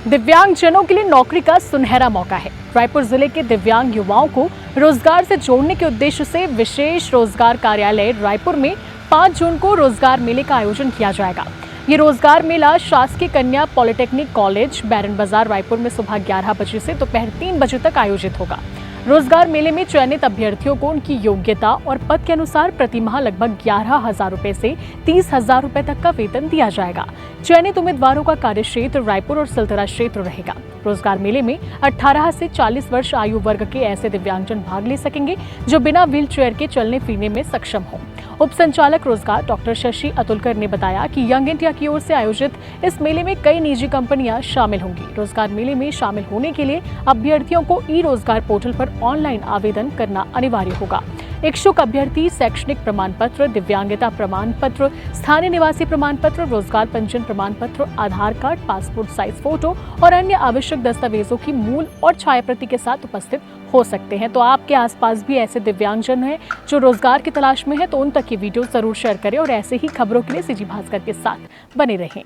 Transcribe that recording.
दिव्यांगजनों के लिए नौकरी का सुनहरा मौका है। रायपुर जिले के दिव्यांग युवाओं को रोजगार से जोड़ने के उद्देश्य से विशेष रोजगार कार्यालय रायपुर में 5 जून को रोजगार मेले का आयोजन किया जाएगा। ये रोजगार मेला शासकीय कन्या पॉलिटेक्निक कॉलेज बैरन बाजार रायपुर में सुबह 11 बजे से दोपहर 3 बजे तक आयोजित होगा। रोजगार मेले में चयनित अभ्यर्थियों को उनकी योग्यता और पद के अनुसार प्रति माह लगभग 11,000 रुपए से 30,000 रुपए तक का वेतन दिया जाएगा। चयनित उम्मीदवारों का कार्यक्षेत्र रायपुर और सिलतरा क्षेत्र रहेगा। रोजगार मेले में 18 से 40 वर्ष आयु वर्ग के ऐसे दिव्यांगजन भाग ले सकेंगे जो बिना व्हील चेयर के चलने फिरने में सक्षम हो। उप संचालक रोजगार डॉक्टर शशि अतुलकर ने बताया कि यंग इंडिया की ओर से आयोजित इस मेले में कई निजी कंपनियां शामिल होंगी। रोजगार मेले में शामिल होने के लिए अभ्यर्थियों को ई रोजगार पोर्टल पर ऑनलाइन आवेदन करना अनिवार्य होगा। इच्छुक अभ्यर्थी शैक्षणिक प्रमाण पत्र, दिव्यांगता प्रमाण पत्र, स्थानीय निवासी प्रमाण पत्र, रोजगार पंजीयन प्रमाण पत्र, आधार कार्ड, पासपोर्ट साइज फोटो और अन्य आवश्यक दस्तावेजों की मूल और छायाप्रति के साथ उपस्थित हो सकते हैं। तो आपके आसपास भी ऐसे दिव्यांगजन हैं जो रोजगार की तलाश में है, तो उन तक ये वीडियो जरूर शेयर करें और ऐसे ही खबरों के लिए सीजी भास्कर के साथ बने रहें।